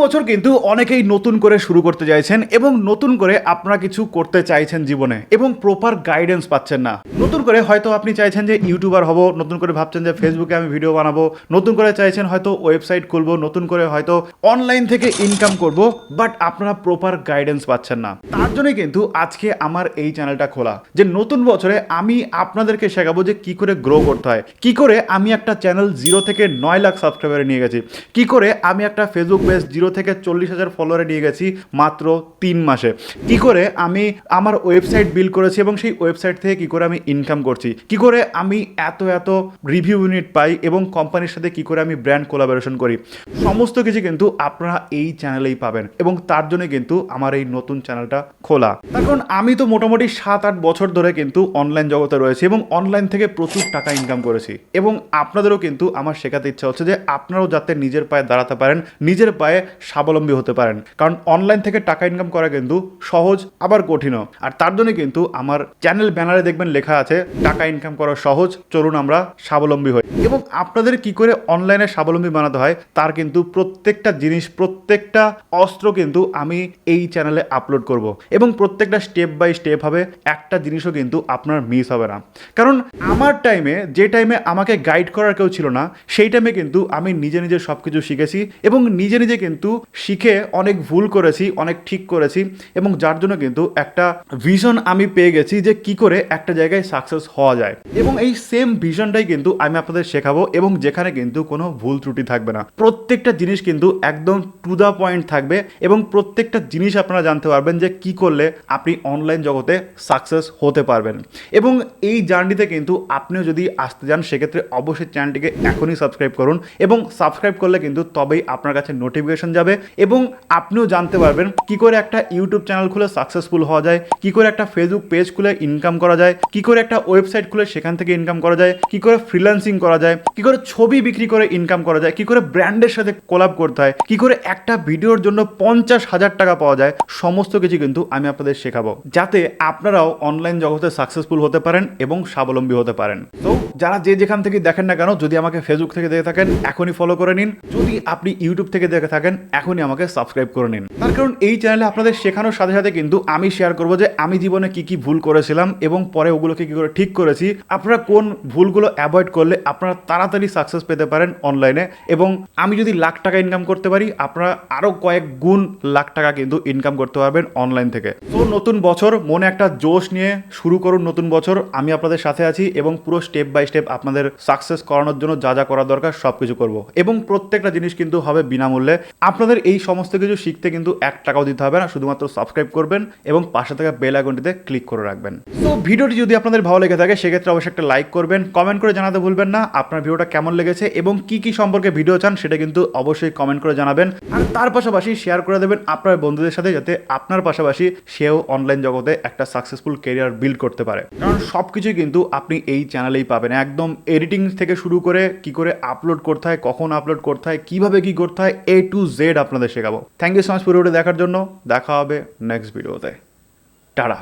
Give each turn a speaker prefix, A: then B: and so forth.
A: বছর কিন্তু অনেকেই নতুন করে শুরু করতে চাইছেন এবং নতুন করে আপনারা কিছু করতে চাইছেন জীবনে এবং প্রপার গাইডেন্স পাচ্ছেন না। নতুন করে হয়তো আপনি চাইছেন যে ইউটিউবার হব, নতুন করে ভাবছেন যে ফেসবুকে আমি ভিডিও বানাবো, নতুন করে চাইছেন হয়তো ওয়েবসাইট খুলবো, নতুন করে হয়তো অনলাইন থেকে ইনকাম করব, বাট আপনারা প্রপার গাইডেন্স পাচ্ছেন না। তার জন্যই কিন্তু আজকে আমার এই চ্যানেলটা খোলা, যে নতুন বছরে আমি আপনাদেরকে শেখাবো যে কি করে গ্রো করতে হয়, কি করে আমি একটা চ্যানেল 0 থেকে 9 লাখ সাবস্ক্রাইবারে নিয়ে গেছি, কি করে আমি একটা ফেসবুক পেজ 0 থেকে 40,000 ফলোয়ারে নিয়ে গেছি মাত্র 3 মাসে, কি করে আমি আমার ওয়েবসাইট বিল্ড করেছি এবং সেই ওয়েবসাইট থেকে কি করে আমি ইনকাম করছি, কি করে আমি এত রিভিউ ইউনিট পাই এবং কোম্পানির সাথে কি করে আমি ব্র্যান্ড কোলাবোরেশন করি। সমস্ত কিছু কিন্তু আপনারা এই চ্যানেলেই পাবেন এবং তার জন্য কিন্তু আমার এই নতুন চ্যানেলটা খোলা। তার কারণ আমি তো মোটামুটি 7-8 বছর ধরে কিন্তু অনলাইন জগতে রয়েছি এবং অনলাইন থেকে প্রচুর টাকা ইনকাম করেছি এবং আপনাদেরও কিন্তু আমার শেখাতে ইচ্ছা হচ্ছে যে আপনারাও যাতে নিজের পায়ে দাঁড়াতে পারেন, নিজের পায়ে স্বাবলম্বী হতে পারেন। কারণ অনলাইন থেকে টাকা ইনকাম করা কিন্তু সহজ আবার কঠিনও। আর তার জন্য কিন্তু আমার চ্যানেল ব্যানারে দেখবেন লেখা আছে টাকা ইনকাম করা সহজ, চলুন আমরা স্বাবলম্বী হই। এবং আপনাদের কি করে অনলাইনে স্বাবলম্বী বানাতে হয় তার কিন্তু প্রত্যেকটা জিনিস, প্রত্যেকটা অস্ত্র কিন্তু আমি এই চ্যানেলে আপলোড করব এবং প্রত্যেকটা স্টেপ বাই স্টেপ হবে, একটা জিনিসও কিন্তু আপনার মিস হবে না। কারণ আমার টাইমে, যে টাইমে আমাকে গাইড করার কেউ ছিল না, সেই টাইমে কিন্তু আমি নিজে নিজে সব কিছু শিখেছি এবং নিজে নিজে কিন্তু শিখে অনেক ভুল করেছি, অনেক ঠিক করেছি এবং যার জন্য কিন্তু একটা ভিশন আমি পেয়ে গেছি যে কি করে একটা জায়গায় সাকসেস হওয়া যায়। এবং এই সেম ভিশনটাই কিন্তু আমি আপনাদের শেখাবো এবং যেখানে কিন্তু কোনো ভুল ত্রুটি থাকবে না, প্রত্যেকটা জিনিস কিন্তু একদম টু দ্য পয়েন্ট থাকবে এবং প্রত্যেকটা জিনিস আপনারা জানতে পারবেন যে কি করলে আপনি অনলাইন জগতে সাকসেস হতে পারবেন। এবং এই জার্নিতে কিন্তু আপনিও যদি আসতে যান সেক্ষেত্রে অবশ্যই চ্যানেলটিকে এখনই সাবস্ক্রাইব করুন এবং সাবস্ক্রাইব করলে কিন্তু তবেই আপনার কাছে নোটিফিকেশন যাবে এবং আপনিও জানতে পারবেন কি করে একটা ইউটিউব চ্যানেল খুলে সাকসেসফুল হওয়া যায়, কি করে একটা ফেসবুক পেজ খুলে ইনকাম করা যায়, কি করে একটা ওয়েবসাইট খুলে সেখান থেকে ইনকাম করা যায়, কি করে ফ্রিল্যান্সিং করা যায়, কি করে ছবি বিক্রি করে ইনকাম করা যায়, কি করে ব্র্যান্ডের সাথে কোলাব করতে হয়, কি করে একটা ভিডিওর জন্য 50,000 টাকা পাওয়া যায়। সমস্ত কিছু কিন্তু আমি আপনাদের শেখাবো যাতে আপনারাও অনলাইন জগতে সাকসেসফুল হতে পারেন এবং স্বাবলম্বী হতে পারেন। তো যারা যে যেখান থেকে দেখেন না কেন, যদি আমাকে ফেসবুক থেকে দেখে থাকেন এখনই ফলো করে নিন, যদি আপনি ইউটিউব থেকে দেখে থাকেন এখনই আমাকে সাবস্ক্রাইব করে নিন। তার কারণ এই চ্যানেলে আপনাদের শেখানোর সাথে সাথে কিন্তু আমি শেয়ার করবো যে আমি জীবনে কি কি ভুল করেছিলাম এবং পরে ওগুলোকে কি করে ঠিক করেছি, আপনারা কোন ভুলগুলো অ্যাভয়েড করলে আপনারা তাড়াতাড়ি সাকসেস পেতে পারেন অনলাইনে। এবং আমি যদি লাখ টাকা ইনকাম করতে পারি, আপনারা আরও কয়েক গুণ লাখ টাকা কিন্তু ইনকাম করতে পারবেন অনলাইন থেকে। তো নতুন বছর, মনে একটা জোশ নিয়ে শুরু করুন নতুন বছর। আমি আপনাদের সাথে আছি এবং পুরো স্টেপ বাই স্টেপ আপনাদের সাকসেস করানোর জন্য যা যা করা দরকার সব কিছু করবো এবং প্রত্যেকটা জিনিস কিন্তু হবে বিনামূল্যে। আপনাদের এই সমস্ত কিছু শিখতে কিন্তু 1 টাকাও দিতে হবে না, শুধুমাত্র সাবস্ক্রাইব করবেন এবং পাশে থাকা বেল আইকনটিতে ক্লিক করে রাখবেন। তো ভিডিওটি যদি আপনাদের ভালো লেগে থাকে সেক্ষেত্রে অবশ্যই একটা লাইক করবেন, কমেন্ট করে জানাতে ভুলবেন না আপনার ভিডিওটা কেমন লেগেছে এবং কি কি সম্পর্কে ভিডিও চান সেটা কিন্তু অবশ্যই কমেন্ট করে জানাবেন। আর তার পাশাপাশি শেয়ার করে দেবেন আপনার বন্ধুদের সাথে, যাতে আপনার পাশাপাশি সেও অনলাইন জগতে একটা সাকসেসফুল ক্যারিয়ার বিল্ড করতে পারে। কারণ সব কিছুই কিন্তু আপনি এই চ্যানেলেই পাবেন, একদম এডিটিং থেকে শুরু করে কি করে আপলোড করতে হয়, কখন আপলোড করতে হয়, কিভাবে কি করতে হয়, A to Z আপনাদের শেখাবো। থ্যাংক ইউ সো মাচ ভিডিওটা দেখার জন্য। দেখা হবে নেক্সট ভিডিওতে। টাটা।